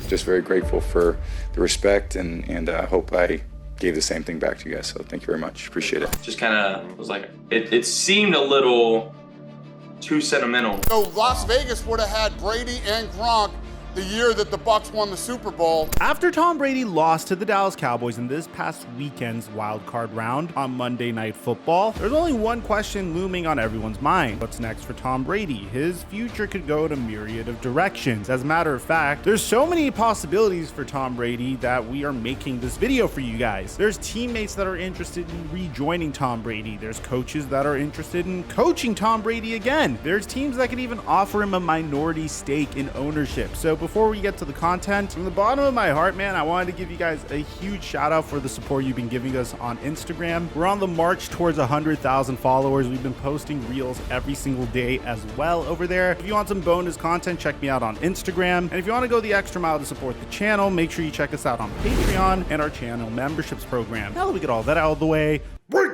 just very grateful for the respect, and I hope I gave the same thing back to you guys. So thank you very much. Appreciate it. Just kind of was like, it seemed a little too sentimental. So Las Vegas would have had Brady and Gronk the year that the Bucs won the Super Bowl. After Tom Brady lost to the Dallas Cowboys in this past weekend's wild card round on Monday Night Football, there's only one question looming on everyone's mind. What's next for Tom Brady? His future could go in a myriad of directions. As a matter of fact, there's so many possibilities for Tom Brady that we are making this video for you guys. There's teammates that are interested in rejoining Tom Brady. There's coaches that are interested in coaching Tom Brady again. There's teams that could even offer him a minority stake in ownership. So before we get to the content, from the bottom of my heart, man, I wanted to give you guys a huge shout out for the support you've been giving us on Instagram. We're on the march towards 100,000 followers. We've been posting reels every single day as well over there. If you want some bonus content, check me out on Instagram. And if you want to go the extra mile to support the channel, make sure you check us out on Patreon and our channel memberships program. Now that we get all that out of the way, break!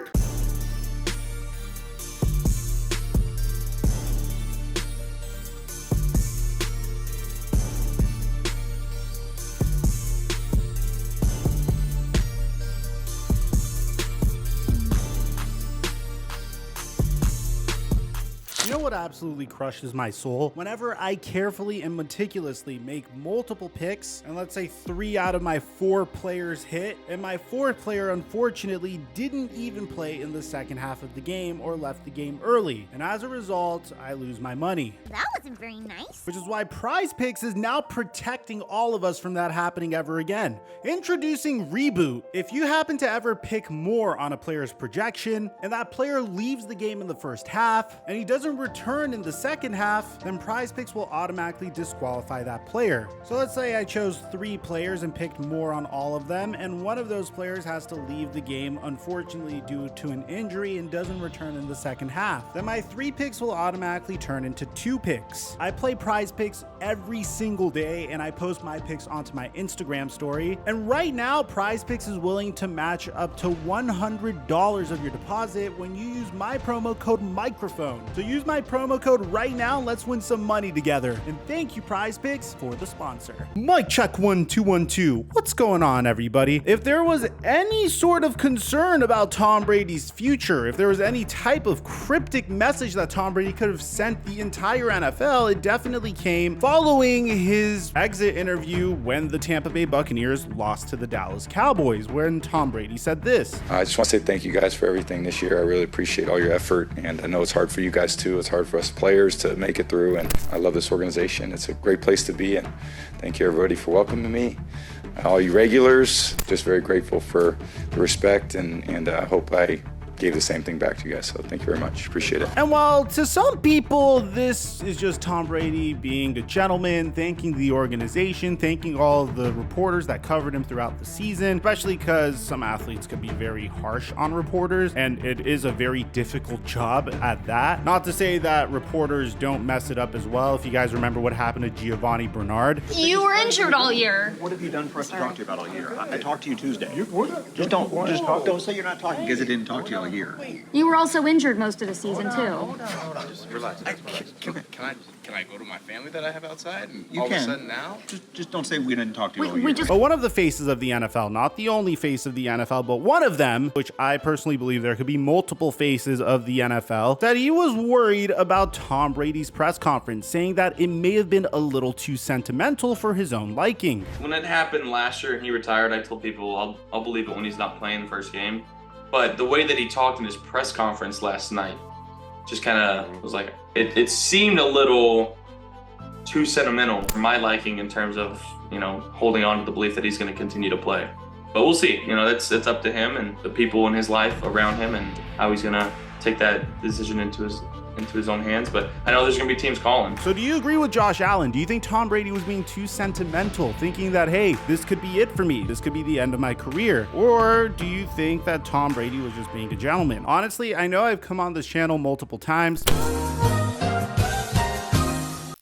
You know what absolutely crushes my soul? Whenever I carefully and meticulously make multiple picks, and let's say 3 out of my 4 players hit, and my 4th player unfortunately didn't even play in the second half of the game or left the game early. And as a result, I lose my money. That wasn't very nice. Which is why PrizePicks is now protecting all of us from that happening ever again. Introducing Reboot. If you happen to ever pick more on a player's projection, and that player leaves the game in the first half, and he doesn't return in the second half, then PrizePicks will automatically disqualify that player. So let's say I chose 3 players and picked more on all of them, and one of those players has to leave the game, unfortunately due to an injury, and doesn't return in the second half. Then my 3 picks will automatically turn into 2 picks. I play PrizePicks every single day, and I post my picks onto my Instagram story. And right now, PrizePicks is willing to match up to $100 of your deposit when you use my promo code Mikerophone. So use my promo code right now, and let's win some money together. And thank you, PrizePicks, for the sponsor. Mike check 1212. What's going on, everybody? If there was any sort of concern about Tom Brady's future, if there was any type of cryptic message that Tom Brady could have sent the entire NFL, it definitely came following his exit interview when the Tampa Bay Buccaneers lost to the Dallas Cowboys, when Tom Brady said this. I just want to say thank you guys for everything this year. I really appreciate all your effort, and I know it's hard for you guys too. It's hard for us players to make it through, and I love this organization. It's a great place to be, and thank you everybody for welcoming me. All you regulars, just very grateful for the respect, and I hope I gave the same thing back to you guys. So thank you very much. Appreciate it. And while to some people this is just Tom Brady being a gentleman, thanking the organization, thanking all the reporters that covered him throughout the season, especially because some athletes can be very harsh on reporters, and it is a very difficult job at that. Not to say that reporters don't mess it up as well. If you guys remember what happened to Giovanni Bernard. You were injured all year. What have you done for us to talk to you about all year? I talked to you Tuesday. Just don't say you're not talking because I didn't talk to you all year. You were also injured most of the season, too. Just relax. Can I go to my family that I have outside? And You all can. of a sudden now? Just don't say we didn't talk to you all year. But one of the faces of the NFL, not the only face of the NFL, but one of them, which I personally believe there could be multiple faces of the NFL, that he was worried about Tom Brady's press conference, saying that it may have been a little too sentimental for his own liking. When it happened last year and he retired, I told people I'll believe it when he's not playing the first game. But the way that he talked in his press conference last night just kind of was like, it seemed a little too sentimental for my liking in terms of, you know, holding on to the belief that he's going to continue to play. But we'll see. You know, it's up to him and the people in his life around him and how he's going to take that decision into his own hands. But I know there's going to be teams calling. So do you agree with Josh Allen? Do you think Tom Brady was being too sentimental, thinking that, hey, this could be it for me, this could be the end of my career? Or do you think that Tom Brady was just being a gentleman? Honestly, I know I've come on this channel multiple times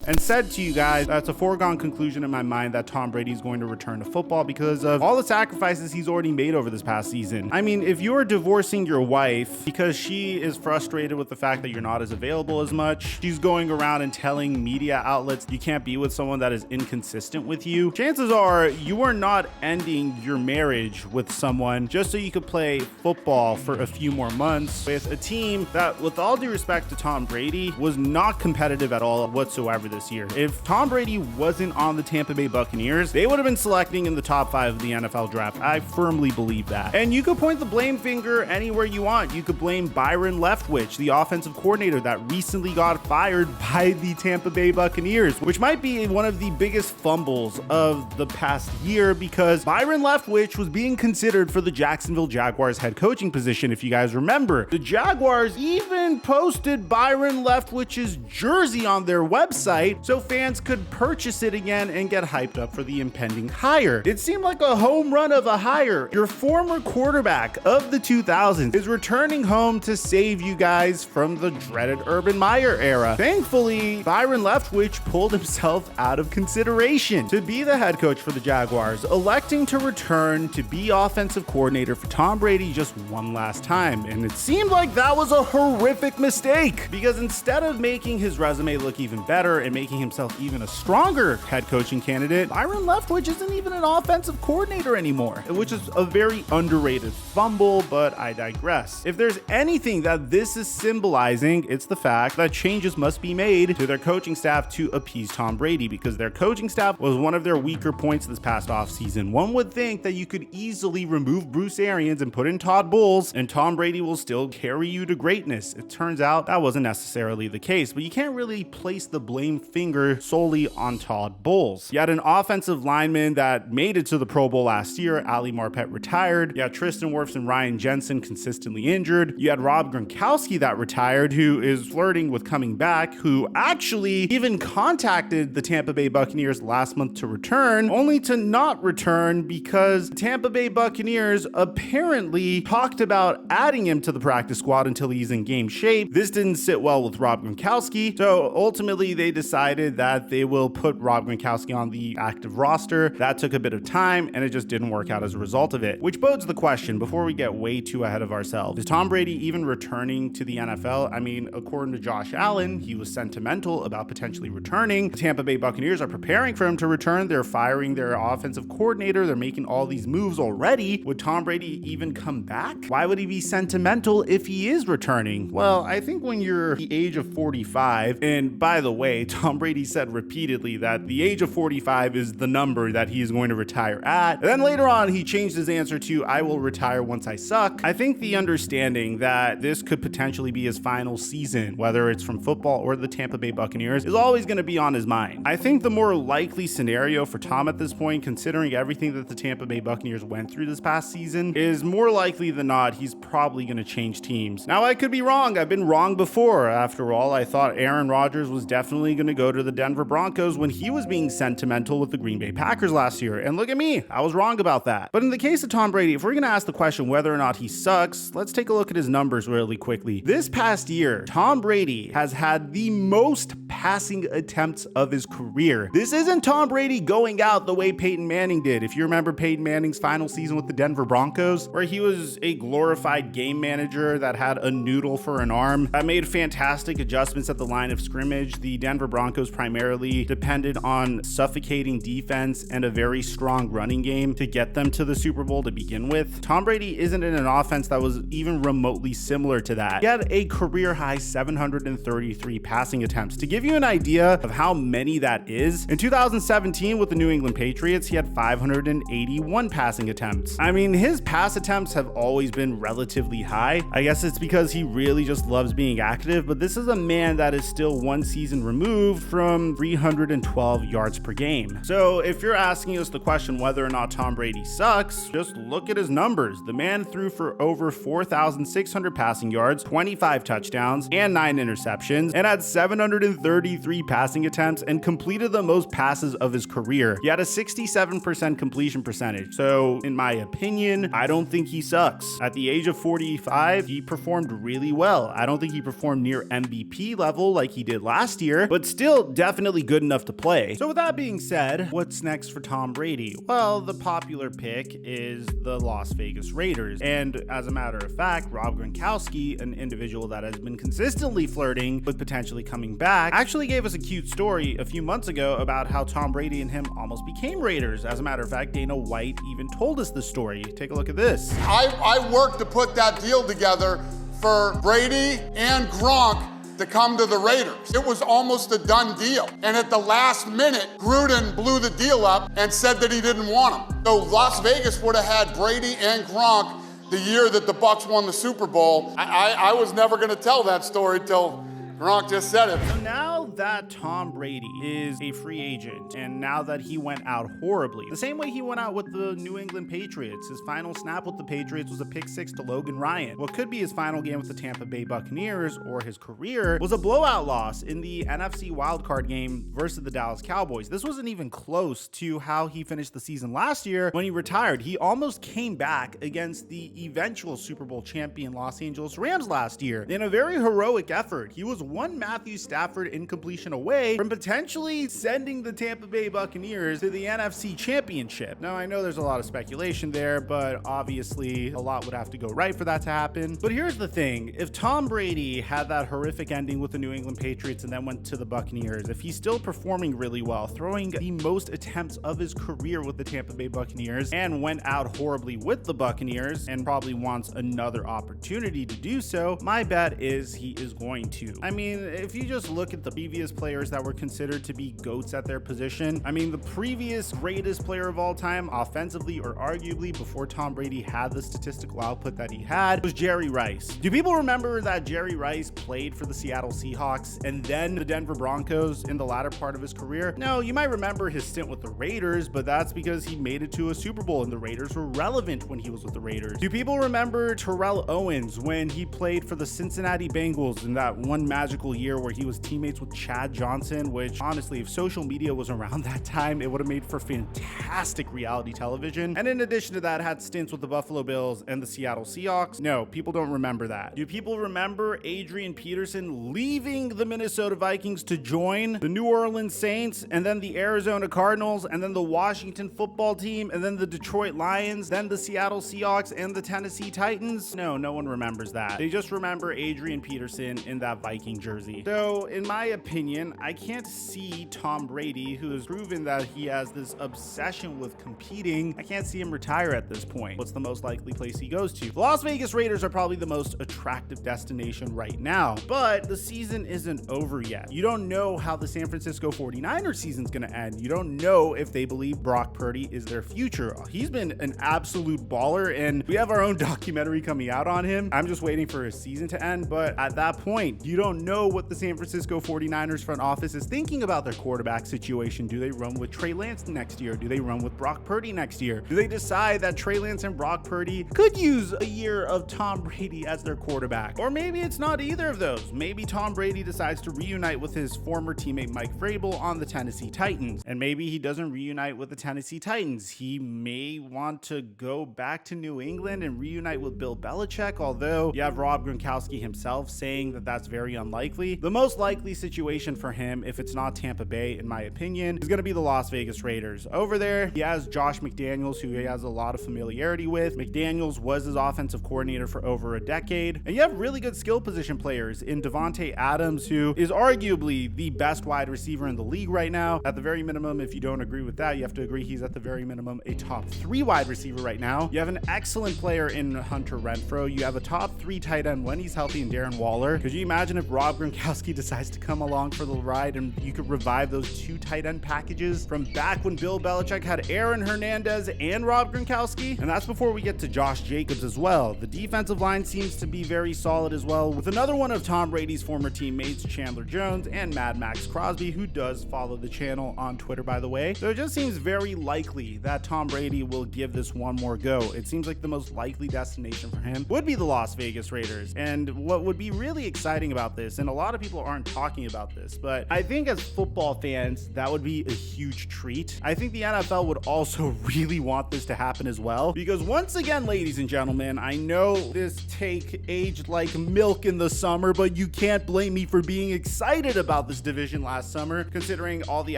and said to you guys that's a foregone conclusion in my mind that Tom Brady is going to return to football because of all the sacrifices he's already made over this past season. I mean, if you're divorcing your wife because she is frustrated with the fact that you're not as available as much, she's going around and telling media outlets you can't be with someone that is inconsistent with you, chances are you are not ending your marriage with someone just so you could play football for a few more months with a team that, with all due respect to Tom Brady, was not competitive at all whatsoever this year. If Tom Brady wasn't on the Tampa Bay Buccaneers, they would have been selecting in the top 5 of the NFL draft. I firmly believe that. And you could point the blame finger anywhere you want. You could blame Byron Leftwich, the offensive coordinator that recently got fired by the Tampa Bay Buccaneers, which might be one of the biggest fumbles of the past year because Byron Leftwich was being considered for the Jacksonville Jaguars head coaching position. If you guys remember, the Jaguars even posted Byron Leftwich's jersey on their website so fans could purchase it again and get hyped up for the impending hire. It seemed like a home run of a hire. Your former quarterback of the 2000s is returning home to save you guys from the dreaded Urban Meyer era. Thankfully, Byron Leftwich pulled himself out of consideration to be the head coach for the Jaguars, electing to return to be offensive coordinator for Tom Brady just one last time. And it seemed like that was a horrific mistake because instead of making his resume look even better and making himself even a stronger head coaching candidate, Byron Leftwich isn't even an offensive coordinator anymore, which is a very underrated fumble, but I digress. If there's anything that this is symbolizing, it's the fact that changes must be made to their coaching staff to appease Tom Brady because their coaching staff was one of their weaker points this past offseason. One would think that you could easily remove Bruce Arians and put in Todd Bowles and Tom Brady will still carry you to greatness. It turns out that wasn't necessarily the case, but you can't really place the blame finger solely on Todd Bowles. You had an offensive lineman that made it to the Pro Bowl last year, Ali Marpet retired. You had Tristan Wirfs and Ryan Jensen consistently injured. You had Rob Gronkowski that retired, who is flirting with coming back, who actually even contacted the Tampa Bay Buccaneers last month to return, only to not return because the Tampa Bay Buccaneers apparently talked about adding him to the practice squad until he's in game shape. This didn't sit well with Rob Gronkowski, so ultimately they decided that they will put Rob Gronkowski on the active roster. That took a bit of time and it just didn't work out as a result of it, which bodes the question before we get way too ahead of ourselves. Is Tom Brady even returning to the NFL? I mean, according to Josh Allen, he was sentimental about potentially returning. The Tampa Bay Buccaneers are preparing for him to return. They're firing their offensive coordinator. They're making all these moves already. Would Tom Brady even come back? Why would he be sentimental if he is returning? Well, I think when you're the age of 45, and by the way, Tom Brady said repeatedly that the age of 45 is the number that he is going to retire at. And then later on, he changed his answer to, I will retire once I suck. I think the understanding that this could potentially be his final season, whether it's from football or the Tampa Bay Buccaneers, is always going to be on his mind. I think the more likely scenario for Tom at this point, considering everything that the Tampa Bay Buccaneers went through this past season, is more likely than not, he's probably going to change teams. Now, I could be wrong. I've been wrong before. After all, I thought Aaron Rodgers was definitely going to go to the Denver Broncos when he was being sentimental with the Green Bay Packers last year. And look at me, I was wrong about that. But in the case of Tom Brady, if we're going to ask the question whether or not he sucks, let's take a look at his numbers really quickly. This past year, Tom Brady has had the most passing attempts of his career. This isn't Tom Brady going out the way Peyton Manning did. If you remember Peyton Manning's final season with the Denver Broncos, where he was a glorified game manager that had a noodle for an arm, that made fantastic adjustments at the line of scrimmage. The Denver Broncos primarily depended on suffocating defense and a very strong running game to get them to the Super Bowl to begin with. Tom Brady isn't in an offense that was even remotely similar to that. He had a career high 733 passing attempts. To give you an idea of how many that is, in 2017 with the New England Patriots, he had 581 passing attempts. I mean, his pass attempts have always been relatively high. I guess it's because he really just loves being active, but this is a man that is still one season removed from 312 yards per game. So if you're asking us the question whether or not Tom Brady sucks, just look at his numbers. The man threw for over 4,600 passing yards, 25 touchdowns, and 9 interceptions, and had 733 passing attempts and completed the most passes of his career. He had a 67% completion percentage. So in my opinion, I don't think he sucks. At the age of 45, he performed really well. I don't think he performed near MVP level like he did last year, but still definitely good enough to play. So with that being said, what's next for Tom Brady? Well, the popular pick is the Las Vegas Raiders. And as a matter of fact, Rob Gronkowski, an individual that has been consistently flirting with potentially coming back, actually gave us a cute story a few months ago about how Tom Brady and him almost became Raiders. As a matter of fact, Dana White even told us the story. Take a look at this. I worked to put that deal together for Brady and Gronk to come to the Raiders. It was almost a done deal. And at the last minute, Gruden blew the deal up and said that he didn't want him. So Las Vegas would have had Brady and Gronk the year that the Bucs won the Super Bowl. I was never gonna tell that story till Gronk just said it. So now that Tom Brady is a free agent, and now that he went out horribly, the same way he went out with the New England Patriots, his final snap with the Patriots was a pick six to Logan Ryan. What could be his final game with the Tampa Bay Buccaneers, or his career, was a blowout loss in the NFC wildcard game versus the Dallas Cowboys. This wasn't even close to how he finished the season last year when he retired. He almost came back against the eventual Super Bowl champion Los Angeles Rams last year in a very heroic effort. He was one Matthew Stafford incompletion away from potentially sending the Tampa Bay Buccaneers to the NFC Championship. Now, I know there's a lot of speculation there, but obviously a lot would have to go right for that to happen. But here's the thing. If Tom Brady had that horrific ending with the New England Patriots and then went to the Buccaneers, if he's still performing really well, throwing the most attempts of his career with the Tampa Bay Buccaneers, and went out horribly with the Buccaneers and probably wants another opportunity to do so, my bet is he is going to. I mean, if you just look at the previous players that were considered to be GOATs at their position, I mean, the previous greatest player of all time, offensively or arguably, before Tom Brady had the statistical output that he had, was Jerry Rice. Do people remember that Jerry Rice played for the Seattle Seahawks and then the Denver Broncos in the latter part of his career? No, you might remember his stint with the Raiders, but that's because he made it to a Super Bowl and the Raiders were relevant when he was with the Raiders. Do people remember Terrell Owens when he played for the Cincinnati Bengals in that one magical year where he was teammates with Chad Johnson, which honestly, if social media was around that time, it would have made for fantastic reality television. And in addition to that, had stints with the Buffalo Bills and the Seattle Seahawks? No, people don't remember that. Do people remember Adrian Peterson leaving the Minnesota Vikings to join the New Orleans Saints, and then the Arizona Cardinals, and then the Washington football team, and then the Detroit Lions, then the Seattle Seahawks, and the Tennessee Titans? No, no one remembers that. They just remember Adrian Peterson in that Viking jersey. So in my opinion, I can't see Tom Brady, who has proven that he has this obsession with competing, I can't see him retire at this point. What's the most likely place he goes to? The Las Vegas Raiders are probably the most attractive destination right now, but the season isn't over yet. You don't know how the San Francisco 49ers season's gonna end. You don't know if they believe Brock Purdy is their future. He's been an absolute baller, and we have our own documentary coming out on him. I'm just waiting for his season to end, but at that point, you don't know what the San Francisco 49ers front office is thinking about their quarterback situation. Do they run with Trey Lance next year? Do they run with Brock Purdy next year? Do they decide that Trey Lance and Brock Purdy could use a year of Tom Brady as their quarterback? Or maybe it's not either of those. Maybe Tom Brady decides to reunite with his former teammate Mike Vrabel on the Tennessee Titans. And maybe he doesn't reunite with the Tennessee Titans. He may want to go back to New England and reunite with Bill Belichick, although you have Rob Gronkowski himself saying that that's very unlikely. The most likely situation for him, if it's not Tampa Bay, in my opinion, is going to be the Las Vegas Raiders. Over there, he has Josh McDaniels, who he has a lot of familiarity with. McDaniels was his offensive coordinator for over a decade. And you have really good skill position players in Devontae Adams, who is arguably the best wide receiver in the league right now. At the very minimum, if you don't agree with that, you have to agree he's at the very minimum a top 3 wide receiver right now. You have an excellent player in Hunter Renfrow. You have a top 3 tight end when he's healthy in Darren Waller. Could you imagine if Rob Gronkowski decides to come along for the ride and you could revive those 2 tight end packages from back when Bill Belichick had Aaron Hernandez and Rob Gronkowski? And that's before we get to Josh Jacobs as well. The defensive line seems to be very solid as well, with another one of Tom Brady's former teammates, Chandler Jones and Mad Max Crosby, who does follow the channel on Twitter, by the way. So it just seems very likely that Tom Brady will give this one more go. It seems like the most likely destination for him would be the Las Vegas Raiders. And what would be really exciting about this this, and a lot of people aren't talking about this, but I think as football fans, that would be a huge treat. I think the NFL would also really want this to happen as well, because once again, ladies and gentlemen, I know this take aged like milk in the summer, but you can't blame me for being excited about this division last summer, considering all the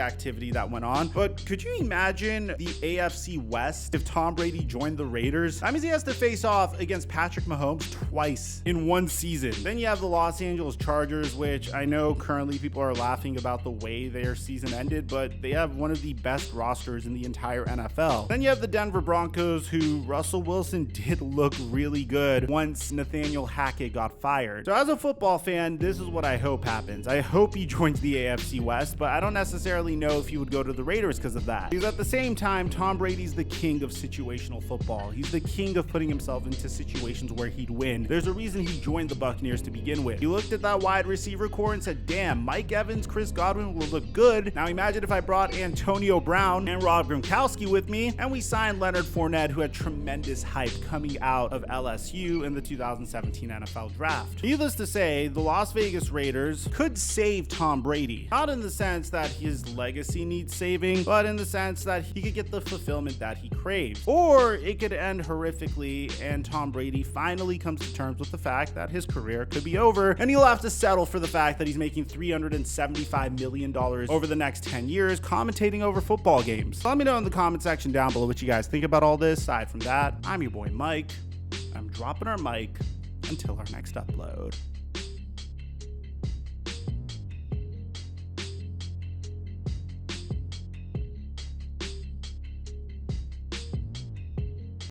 activity that went on. But could you imagine the AFC West if Tom Brady joined the Raiders? That means he has to face off against Patrick Mahomes twice in one season. Then you have the Los Angeles Chargers, which I know currently people are laughing about the way their season ended, but they have one of the best rosters in the entire NFL. Then you have the Denver Broncos, who Russell Wilson did look really good once Nathaniel Hackett got fired. So as a football fan, this is what I hope happens. I hope he joins the AFC West, but I don't necessarily know if he would go to the Raiders because of that. Because at the same time, Tom Brady's the king of situational football. He's the king of putting himself into situations where he'd win. There's a reason he joined the Buccaneers to begin with. He looked at that wide receiver core and said, damn, Mike Evans, Chris Godwin will look good. Now imagine if I brought Antonio Brown and Rob Gronkowski with me, and we signed Leonard Fournette, who had tremendous hype coming out of LSU in the 2017 NFL Draft. Needless to say, the Las Vegas Raiders could save Tom Brady. Not in the sense that his legacy needs saving, but in the sense that he could get the fulfillment that he craves. Or it could end horrifically and Tom Brady finally comes to terms with the fact that his career could be over and he'll have to settle for the fact that he's making $375 million over the next 10 years commentating over football games. Let me know in the comment section down below what you guys think about all this. Aside from that, I'm your boy Mike. I'm dropping our mic until our next upload.